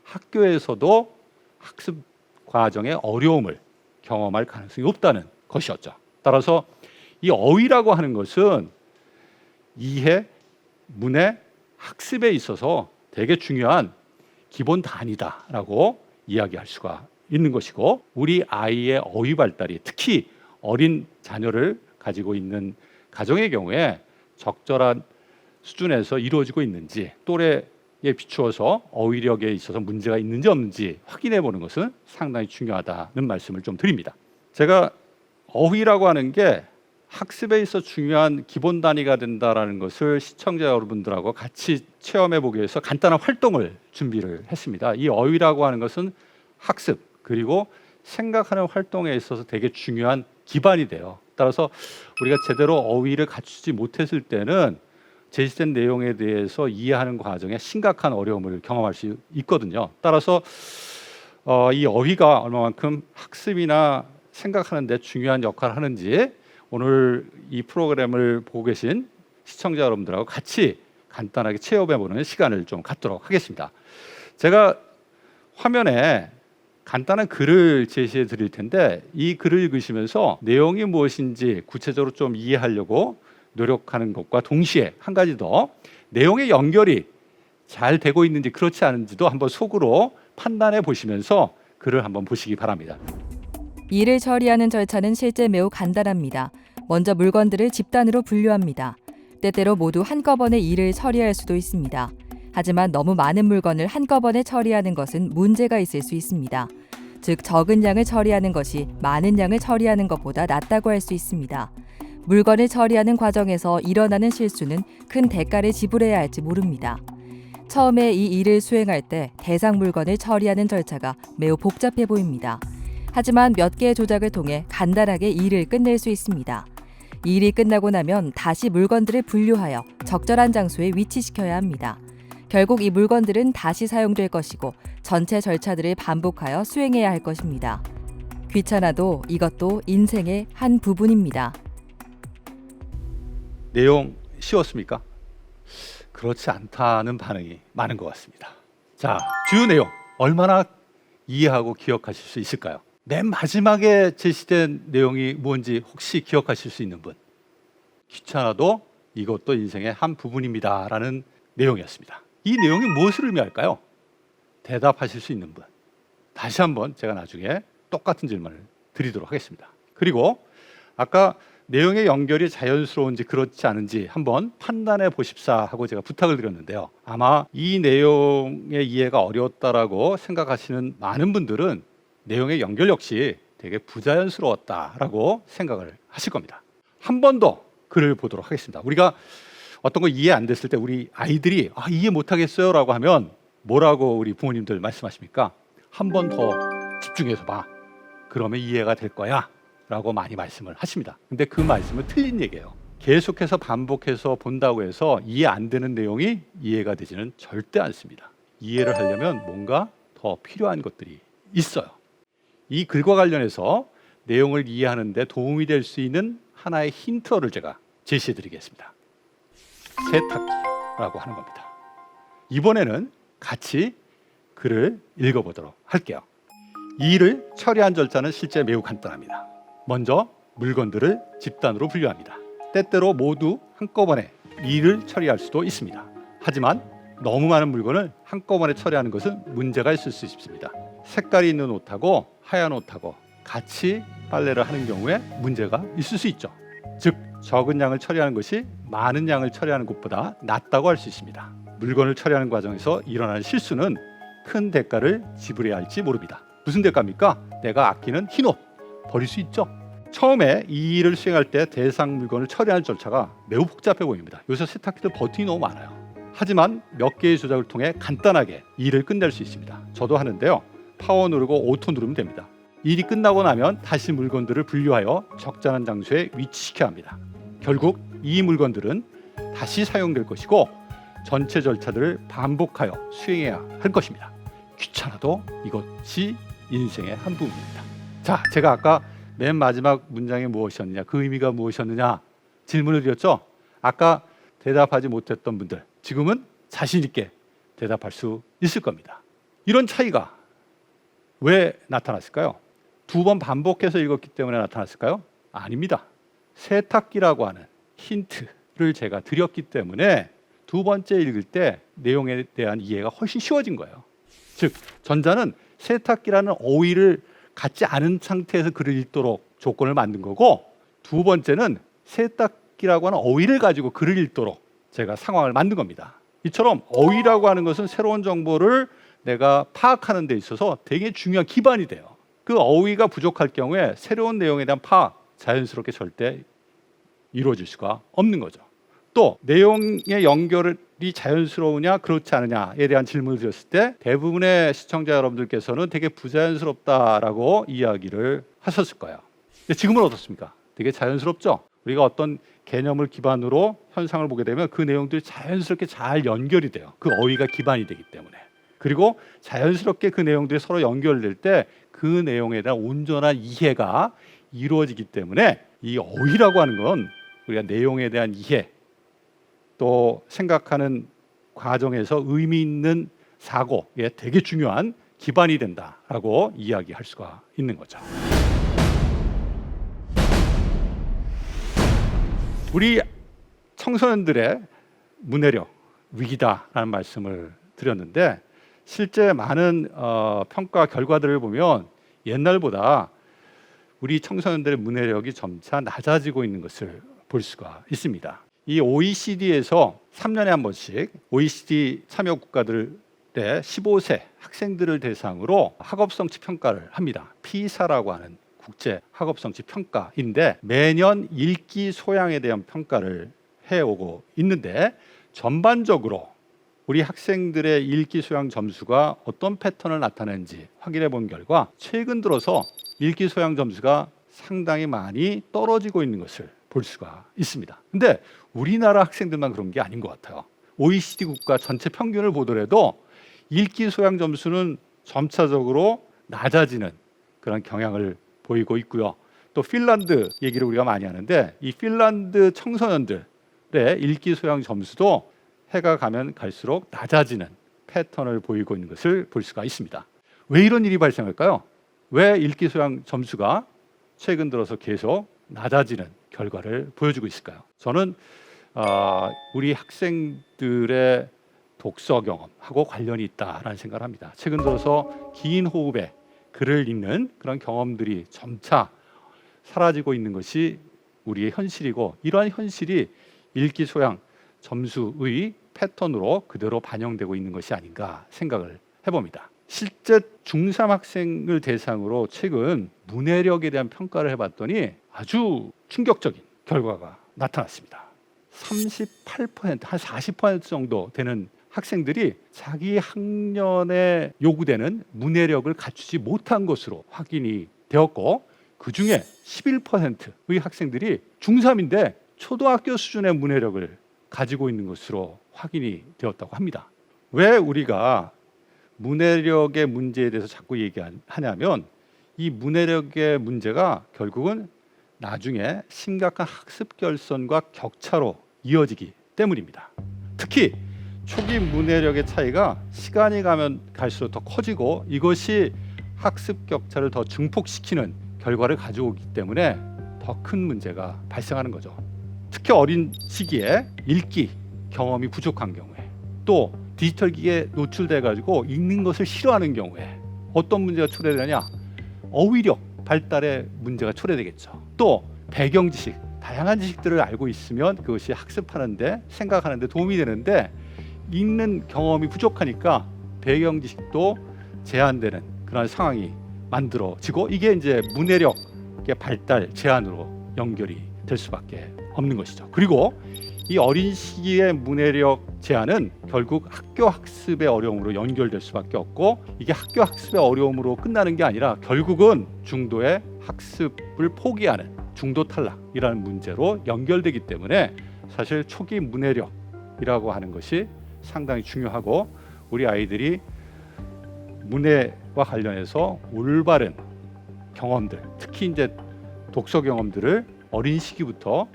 학교에서도 학습 과정의 어려움을 경험할 가능성이 높다는 것이었죠. 따라서 이 어휘라고 하는 것은 이해, 문해, 학습에 있어서 되게 중요한 기본 단위다라고 이야기할 수가 있는 것이고, 우리 아이의 어휘 발달이 특히 어린 자녀를 가지고 있는 가정의 경우에 적절한 수준에서 이루어지고 있는지, 또래에 비추어서 어휘력에 있어서 문제가 있는지 없는지 확인해 보는 것은 상당히 중요하다는 말씀을 좀 드립니다. 제가 어휘라고 하는 게 학습에 있어 중요한 기본 단위가 된다라는 것을 시청자 여러분들하고 같이 체험해 보기 위해서 간단한 활동을 준비를 했습니다. 이 어휘라고 하는 것은 학습 그리고 생각하는 활동에 있어서 되게 중요한 기반이 돼요. 따라서 우리가 제대로 어휘를 갖추지 못했을 때는 제시된 내용에 대해서 이해하는 과정에 심각한 어려움을 경험할 수 있거든요. 따라서 이 어휘가 얼마만큼 학습이나 생각하는 데 중요한 역할을 하는지 오늘 이 프로그램을 보고 계신 시청자 여러분들하고 같이 간단하게 체험해보는 시간을 좀 갖도록 하겠습니다. 제가 화면에 간단한 글을 제시해 드릴 텐데 이 글을 읽으시면서 내용이 무엇인지 구체적으로 좀 이해하려고 노력하는 것과 동시에 한 가지 더 내용의 연결이 잘 되고 있는지 그렇지 않은지도 한번 속으로 판단해 보시면서 글을 한번 보시기 바랍니다. 일을 처리하는 절차는 실제 매우 간단합니다. 먼저 물건들을 집단으로 분류합니다. 때때로 모두 한꺼번에 일을 처리할 수도 있습니다. 하지만 너무 많은 물건을 한꺼번에 처리하는 것은 문제가 있을 수 있습니다. 즉 적은 양을 처리하는 것이 많은 양을 처리하는 것보다 낫다고 할 수 있습니다. 물건을 처리하는 과정에서 일어나는 실수는 큰 대가를 지불해야 할지 모릅니다. 처음에 이 일을 수행할 때 대상 물건을 처리하는 절차가 매우 복잡해 보입니다. 하지만 몇 개의 조작을 통해 간단하게 일을 끝낼 수 있습니다. 일이 끝나고 나면 다시 물건들을 분류하여 적절한 장소에 위치시켜야 합니다. 결국 이 물건들은 다시 사용될 것이고 전체 절차들을 반복하여 수행해야 할 것입니다. 귀찮아도 이것도 인생의 한 부분입니다. 내용 쉬웠습니까? 그렇지 않다는 반응이 많은 것 같습니다. 자, 주요 내용 얼마나 이해하고 기억하실 수 있을까요? 맨 마지막에 제시된 내용이 뭔지 혹시 기억하실 수 있는 분? 귀찮아도 이것도 인생의 한 부분입니다 라는 내용이었습니다. 이 내용이 무엇을 의미할까요? 대답하실 수 있는 분, 다시 한번 제가 나중에 똑같은 질문을 드리도록 하겠습니다. 그리고 아까 내용의 연결이 자연스러운지 그렇지 않은지 한번 판단해 보십사 하고 제가 부탁을 드렸는데요. 아마 이 내용의 이해가 어려웠다라고 생각하시는 많은 분들은 내용의 연결 역시 되게 부자연스러웠다라고 생각을 하실 겁니다. 한 번 더 글을 보도록 하겠습니다. 우리가 어떤 거 이해 안 됐을 때 우리 아이들이 이해 못하겠어요 라고 하면 뭐라고 우리 부모님들 말씀하십니까? 한 번 더 집중해서 봐. 그러면 이해가 될 거야 라고 많이 말씀을 하십니다. 근데 그 말씀은 틀린 얘기예요. 계속해서 반복해서 본다고 해서 이해 안 되는 내용이 이해가 되지는 절대 않습니다. 이해를 하려면 뭔가 더 필요한 것들이 있어요. 이 글과 관련해서 내용을 이해하는 데 도움이 될 수 있는 하나의 힌트를 제가 제시해 드리겠습니다. 세탁기라고 하는 겁니다. 이번에는 같이 글을 읽어보도록 할게요. 이 일을 처리한 절차는 실제 매우 간단합니다. 먼저 물건들을 집단으로 분류합니다. 때때로 모두 한꺼번에 일을 처리할 수도 있습니다. 하지만 너무 많은 물건을 한꺼번에 처리하는 것은 문제가 있을 수 있습니다. 색깔이 있는 옷하고 하얀 옷하고 같이 빨래를 하는 경우에 문제가 있을 수 있죠. 즉 적은 양을 처리하는 것이 많은 양을 처리하는 것보다 낫다고 할 수 있습니다. 물건을 처리하는 과정에서 일어나는 실수는 큰 대가를 지불해야 할지 모릅니다. 무슨 대가입니까? 내가 아끼는 흰옷 버릴 수 있죠. 처음에 이 일을 수행할 때 대상 물건을 처리하는 절차가 매우 복잡해 보입니다. 요새 세탁기들 버튼이 너무 많아요. 하지만 몇 개의 조작을 통해 간단하게 일을 끝낼 수 있습니다. 저도 하는데요. 파워 누르고 오토 누르면 됩니다. 일이 끝나고 나면 다시 물건들을 분류하여 적절한 장소에 위치시켜야 합니다. 결국 이 물건들은 다시 사용될 것이고 전체 절차들을 반복하여 수행해야 할 것입니다. 귀찮아도 이것이 인생의 한 부분입니다. 자, 제가 아까 맨 마지막 문장이 무엇이었느냐, 그 의미가 무엇이었느냐 질문을 드렸죠. 아까 대답하지 못했던 분들 지금은 자신 있게 대답할 수 있을 겁니다. 이런 차이가 왜 나타났을까요? 두 번 반복해서 읽었기 때문에 나타났을까요? 아닙니다. 세탁기라고 하는 힌트, 제가 드렸기 때문에 두 번째 읽을 때 내용에 대한 이해가 훨씬 쉬워진 거예요. 즉 전자는 세탁기라는 어휘를 갖지 않은 상태에서 글을 읽도록 조건을 만든 거고, 두 번째는 세탁기라고 하는 어휘를 가지고 글을 읽도록 제가 상황을 만든 겁니다. 이처럼 어휘라고 하는 것은 새로운 정보를 내가 파악하는 데 있어서 되게 중요한 기반이 돼요. 그 어휘가 부족할 경우에 새로운 내용에 대한 파악 자연스럽게 절대 이루어질 수가 없는 거죠. 또 내용의 연결이 자연스러우냐 그렇지 않느냐에 대한 질문을 드렸을 때 대부분의 시청자 여러분들께서는 되게 부자연스럽다라고 이야기를 하셨을 거예요. 근데 지금은 어떻습니까? 되게 자연스럽죠? 우리가 어떤 개념을 기반으로 현상을 보게 되면 그 내용들이 자연스럽게 잘 연결이 돼요. 그 어휘가 기반이 되기 때문에. 그리고 자연스럽게 그 내용들이 서로 연결될 때 그 내용에 대한 온전한 이해가 이루어지기 때문에 이 어휘라고 하는 건 우리가 내용에 대한 이해, 또 생각하는 과정에서 의미 있는 사고에 되게 중요한 기반이 된다라고 이야기할 수가 있는 거죠. 우리 청소년들의 문해력 위기다라는 말씀을 드렸는데, 실제 많은 평가 결과들을 보면 옛날보다 우리 청소년들의 문해력이 점차 낮아지고 있는 것을 볼 수가 있습니다. 이 OECD에서 3년에 한 번씩 OECD 참여 국가들의 15세 학생들을 대상으로 학업성취 평가를 합니다. 피사라고 하는 국제 학업성취 평가인데 매년 읽기 소양에 대한 평가를 해오고 있는데, 전반적으로 우리 학생들의 읽기 소양 점수가 어떤 패턴을 나타내는지 확인해 본 결과 최근 들어서 읽기 소양 점수가 상당히 많이 떨어지고 있는 것을 볼 수가 있습니다. 근데 우리나라 학생들만 그런 게 아닌 것 같아요. OECD 국가 전체 평균을 보더라도 읽기 소양 점수는 점차적으로 낮아지는 그런 경향을 보이고 있고요. 또 핀란드 얘기를 우리가 많이 하는데 이 핀란드 청소년들의 읽기 소양 점수도 해가 가면 갈수록 낮아지는 패턴을 보이고 있는 것을 볼 수가 있습니다. 왜 이런 일이 발생할까요? 왜 읽기 소양 점수가 최근 들어서 계속 낮아지는 결과를 보여주고 있을까요? 저는 우리 학생들의 독서 경험하고 관련이 있다라는 생각을 합니다. 최근 들어서 긴 호흡에 글을 읽는 그런 경험들이 점차 사라지고 있는 것이 우리의 현실이고, 이러한 현실이 읽기 소양 점수의 패턴으로 그대로 반영되고 있는 것이 아닌가 생각을 해봅니다. 실제 중3 학생을 대상으로 최근 문해력에 대한 평가를 해봤더니 아주 충격적인 결과가 나타났습니다. 38%, 한 40% 정도 되는 학생들이 자기 학년에 요구되는 문해력을 갖추지 못한 것으로 확인이 되었고, 그 중에 11%의 학생들이 중3인데 초등학교 수준의 문해력을 가지고 있는 것으로 확인이 되었다고 합니다. 왜 우리가 문해력의 문제에 대해서 자꾸 얘기하냐면, 이 문해력의 문제가 결국은 나중에 심각한 학습 결손과 격차로 이어지기 때문입니다. 특히 초기 문해력의 차이가 시간이 가면 갈수록 더 커지고, 이것이 학습 격차를 더 증폭시키는 결과를 가지고 오기 때문에 더 큰 문제가 발생하는 거죠. 특히 어린 시기에 읽기 경험이 부족한 경우에, 또 디지털 기기에 노출돼 가지고 읽는 것을 싫어하는 경우에 어떤 문제가 초래되느냐? 어휘력 발달에 문제가 초래되겠죠. 또 배경 지식, 다양한 지식들을 알고 있으면 그것이 학습하는데, 생각하는데 도움이 되는데, 읽는 경험이 부족하니까 배경 지식도 제한되는 그런 상황이 만들어지고, 이게 이제 문해력의 발달 제한으로 연결이 될 수밖에 없는 것이죠. 그리고 이 어린 시기의 문해력 제한은 결국 학교 학습의 어려움으로 연결될 수밖에 없고, 이게 학교 학습의 어려움으로 끝나는 게 아니라 결국은 중도의 학습을 포기하는 중도 탈락이라는 문제로 연결되기 때문에 사실 초기 문해력이라고 하는 것이 상당히 중요하고, 우리 아이들이 문해와 관련해서 올바른 경험들, 특히 이제 독서 경험들을 어린 시기부터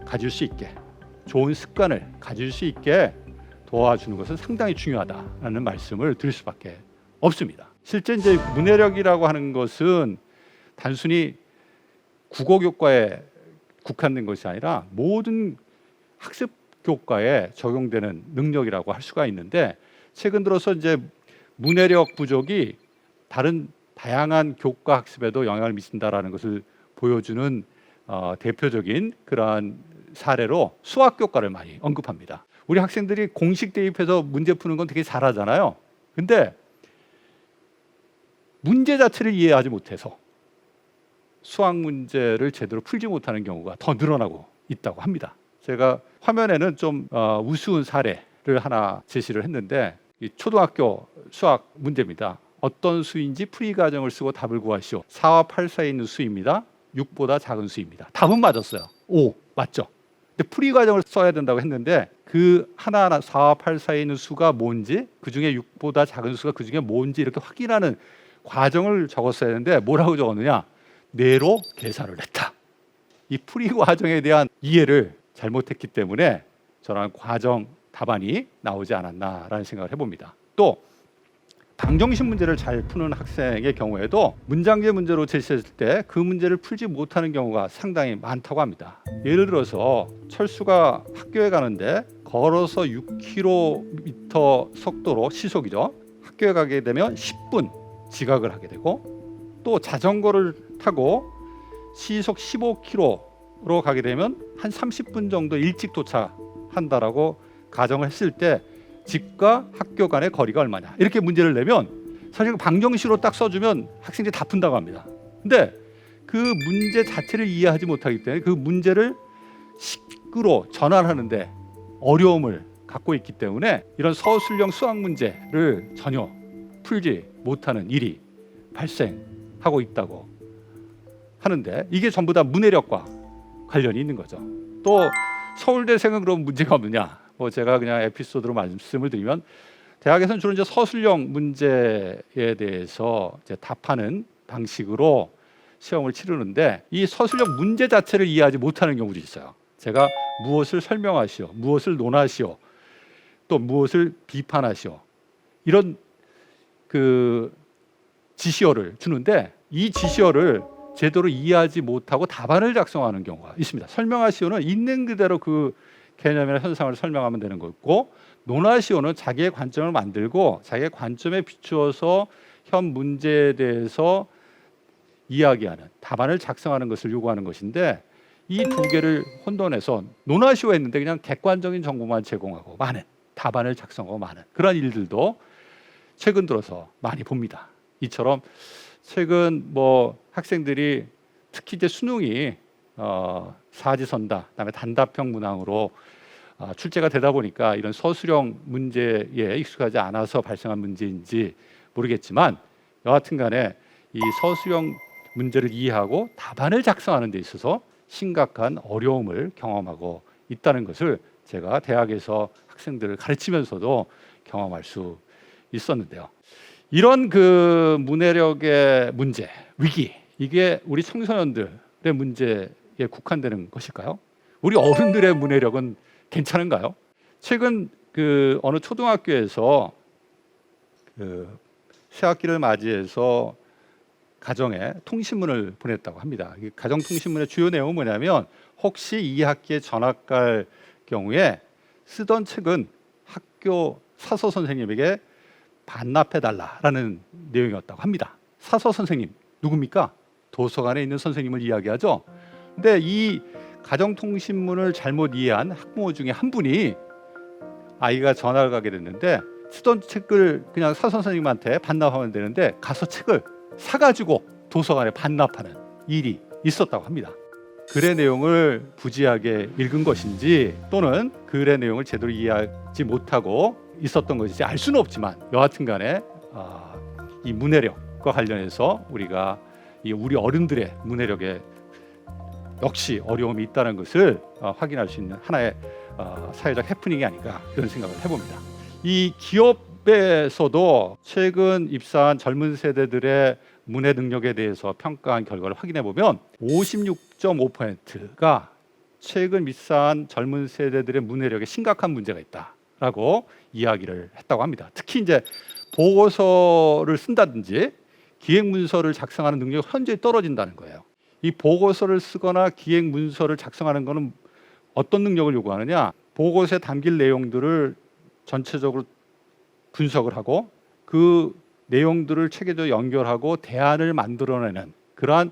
가질 수 있게, 좋은 습관을 가질 수 있게 도와주는 것은 상당히 중요하다라는 말씀을 드릴 수밖에 없습니다. 실제 이제 문해력이라고 하는 것은 단순히 국어 교과에 국한된 것이 아니라 모든 학습 교과에 적용되는 능력이라고 할 수가 있는데 최근 들어서 이제 문해력 부족이 다른 다양한 교과 학습에도 영향을 미친다라는 것을 보여주는 대표적인 그러한 사례로 수학 교과를 많이 언급합니다. 우리 학생들이 공식 대입해서 문제 푸는 건 되게 잘하잖아요. 근데 문제 자체를 이해하지 못해서 수학 문제를 제대로 풀지 못하는 경우가 더 늘어나고 있다고 합니다. 제가 화면에는 좀 우스운 사례를 하나 제시를 했는데 이 초등학교 수학 문제입니다. 어떤 수인지 풀이 과정을 쓰고 답을 구하시오. 4와 8 사이에 있는 수입니다. 6보다 작은 수입니다. 답은 맞았어요. 5 맞죠? 근데 풀이 과정을 써야 된다고 했는데 그 하나하나 4와 8 사이에 있는 수가 뭔지, 그중에 6보다 작은 수가 그중에 뭔지 이렇게 확인하는 과정을 적었어야 했는데 뭐라고 적었느냐? 뇌로 계산을 했다. 이 풀이 과정에 대한 이해를 잘못했기 때문에 저런 과정 답안이 나오지 않았나라는 생각을 해봅니다. 또 방정식 문제를 잘 푸는 학생의 경우에도 문장제 문제로 제시했을 때 그 문제를 풀지 못하는 경우가 상당히 많다고 합니다. 예를 들어서 철수가 학교에 가는데 걸어서 6km 속도로 시속이죠. 학교에 가게 되면 10분 지각을 하게 되고 또 자전거를 타고 시속 15km로 가게 되면 한 30분 정도 일찍 도착한다라고 가정을 했을 때 집과 학교 간의 거리가 얼마냐 이렇게 문제를 내면 사실 방정식으로 딱 써주면 학생들이 다 푼다고 합니다. 근데 그 문제 자체를 이해하지 못하기 때문에 그 문제를 식으로 전환하는데 어려움을 갖고 있기 때문에 이런 서술형 수학 문제를 전혀 풀지 못하는 일이 발생하고 있다고 하는데 이게 전부 다 문해력과 관련이 있는 거죠. 또 서울대생은 그럼 문제가 없느냐? 뭐 제가 그냥 에피소드로 말씀을 드리면 대학에서는 주로 이제 서술형 문제에 대해서 이제 답하는 방식으로 시험을 치르는데 이 서술형 문제 자체를 이해하지 못하는 경우도 있어요. 제가 무엇을 설명하시오, 무엇을 논하시오, 또 무엇을 비판하시오 이런 그 지시어를 주는데 이 지시어를 제대로 이해하지 못하고 답안을 작성하는 경우가 있습니다. 설명하시오는 있는 그대로 그 개념이나 현상을 설명하면 되는 거고 논하시오는 자기의 관점을 만들고 자기의 관점에 비추어서 현 문제에 대해서 이야기하는 답안을 작성하는 것을 요구하는 것인데 이 두 개를 혼돈해서 논하시오 했는데 그냥 객관적인 정보만 제공하고 많은 답안을 작성하고 많은 그런 일들도 최근 들어서 많이 봅니다. 이처럼 최근 뭐 학생들이 특히 이제 수능이 사지선다, 그다음에 단답형 문항으로 출제가 되다 보니까 이런 서술형 문제에 익숙하지 않아서 발생한 문제인지 모르겠지만 여하튼간에 이 서술형 문제를 이해하고 답안을 작성하는 데 있어서 심각한 어려움을 경험하고 있다는 것을 제가 대학에서 학생들을 가르치면서도 경험할 수 있었는데요. 이런 그 문해력의 문제, 위기 이게 우리 청소년들의 문제에 국한되는 것일까요? 우리 어른들의 문해력은 괜찮은가요? 최근 그 어느 초등학교에서 그 새학기를 맞이해서 가정에 통신문을 보냈다고 합니다. 이 가정 통신문의 주요 내용은 뭐냐면 혹시 2학기에 전학 갈 경우에 쓰던 책은 학교 사서 선생님에게 반납해 달라라는 내용이었다고 합니다. 사서 선생님 누굽니까? 도서관에 있는 선생님을 이야기하죠. 근데 이 가정통신문을 잘못 이해한 학부모 중에 한 분이 아이가 전학을 가게 됐는데 쓰던 책을 그냥 사서 선생님한테 반납하면 되는데 가서 책을 사가지고 도서관에 반납하는 일이 있었다고 합니다. 글의 내용을 부지하게 읽은 것인지 또는 글의 내용을 제대로 이해하지 못하고 있었던 것인지 알 수는 없지만 여하튼간에 이 문해력과 관련해서 우리가 우리 어른들의 문해력에 역시 어려움이 있다는 것을 확인할 수 있는 하나의 사회적 해프닝이 아닌가 그런 생각을 해봅니다. 이 기업에서도 최근 입사한 젊은 세대들의 문해 능력에 대해서 평가한 결과를 확인해 보면 56.5%가 최근 입사한 젊은 세대들의 문해력에 심각한 문제가 있다라고 이야기를 했다고 합니다. 특히 이제 보고서를 쓴다든지 기획 문서를 작성하는 능력이 현저히 떨어진다는 거예요. 이 보고서를 쓰거나 기획 문서를 작성하는 것은 어떤 능력을 요구하느냐? 보고서에 담길 내용들을 전체적으로 분석을 하고 그 내용들을 체계적으로 연결하고 대안을 만들어내는 그러한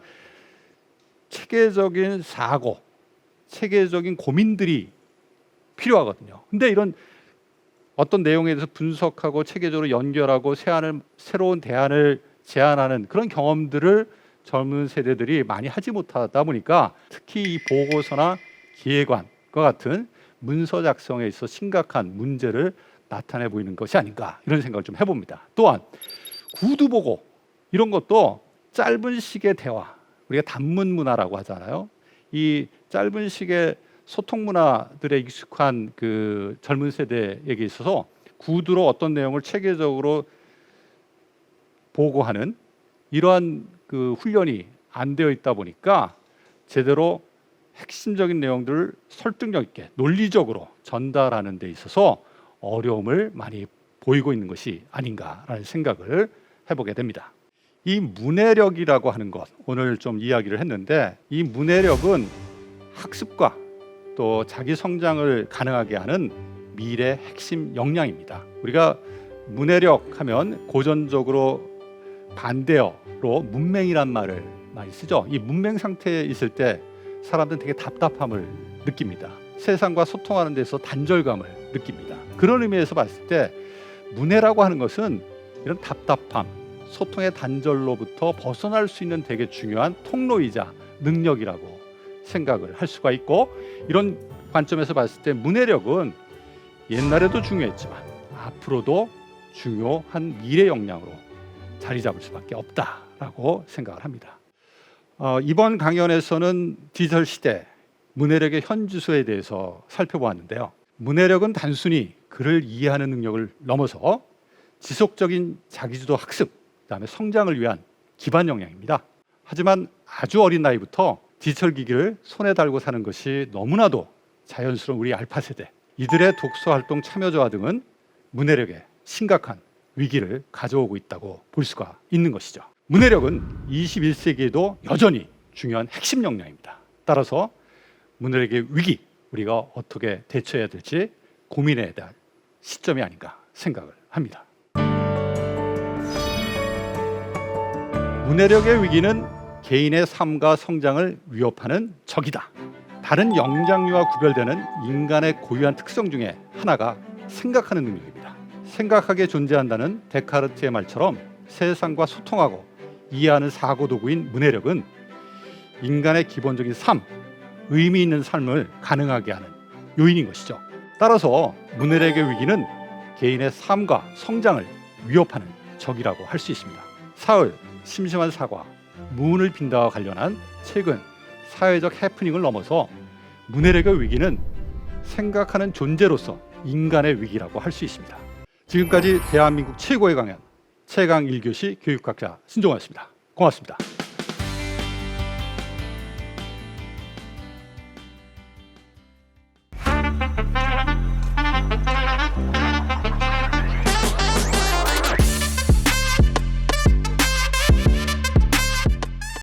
체계적인 사고, 체계적인 고민들이 필요하거든요. 근데 이런 어떤 내용에 대해서 분석하고 체계적으로 연결하고 새로운 대안을 제안하는 그런 경험들을 젊은 세대들이 많이 하지 못하다 보니까 특히 이 보고서나 기획안과 같은 문서 작성에 있어 심각한 문제를 나타내 보이는 것이 아닌가 이런 생각을 좀 해봅니다. 또한 구두보고 이런 것도 짧은 시기의 대화, 우리가 단문 문화라고 하잖아요. 이 짧은 시기의 소통 문화들에 익숙한 그 젊은 세대에게 있어서 구두로 어떤 내용을 체계적으로 보고하는 이러한 그 훈련이 안 되어 있다 보니까 제대로 핵심적인 내용들을 설득력 있게 논리적으로 전달하는 데 있어서 어려움을 많이 보이고 있는 것이 아닌가라는 생각을 해보게 됩니다. 이 문해력이라고 하는 것 오늘 좀 이야기를 했는데 이 문해력은 학습과 또 자기 성장을 가능하게 하는 미래 핵심 역량입니다. 우리가 문해력 하면 고전적으로 반대어로 문맹이란 말을 많이 쓰죠. 이 문맹 상태에 있을 때 사람들은 되게 답답함을 느낍니다. 세상과 소통하는 데서 단절감을 느낍니다. 그런 의미에서 봤을 때 문해라고 하는 것은 이런 답답함, 소통의 단절로부터 벗어날 수 있는 되게 중요한 통로이자 능력이라고 생각을 할 수가 있고 이런 관점에서 봤을 때 문해력은 옛날에도 중요했지만 앞으로도 중요한 미래 역량으로 자리 잡을 수밖에 없다라고 생각을 합니다. 이번 강연에서는 디지털 시대 문해력의 현주소에 대해서 살펴보았는데요. 문해력은 단순히 글을 이해하는 능력을 넘어서 지속적인 자기주도 학습, 그다음에 성장을 위한 기반 역량입니다. 하지만 아주 어린 나이부터 디지털 기기를 손에 달고 사는 것이 너무나도 자연스러운 우리 알파 세대, 이들의 독서 활동 참여도와 등은 문해력에 심각한 위기를 가져오고 있다고 볼 수가 있는 것이죠. 문해력은 21세기에도 여전히 중요한 핵심 역량입니다. 따라서 문해력의 위기, 우리가 어떻게 대처해야 될지 고민해야 될 시점이 아닌가 생각을 합니다. 문해력의 위기는 개인의 삶과 성장을 위협하는 적이다. 다른 영장류와 구별되는 인간의 고유한 특성 중에 하나가 생각하는 능력입니다. 생각하게 존재한다는 데카르트의 말처럼 세상과 소통하고 이해하는 사고 도구인 문해력은 인간의 기본적인 삶, 의미 있는 삶을 가능하게 하는 요인인 것이죠. 따라서 문해력의 위기는 개인의 삶과 성장을 위협하는 적이라고 할 수 있습니다. 사흘, 심심한 사과, 무운을 빈다와 관련한 최근 사회적 해프닝을 넘어서 문해력의 위기는 생각하는 존재로서 인간의 위기라고 할 수 있습니다. 지금까지 대한민국 최고의 강연 최강 1교시 교육학자 신종환이었습니다. 고맙습니다.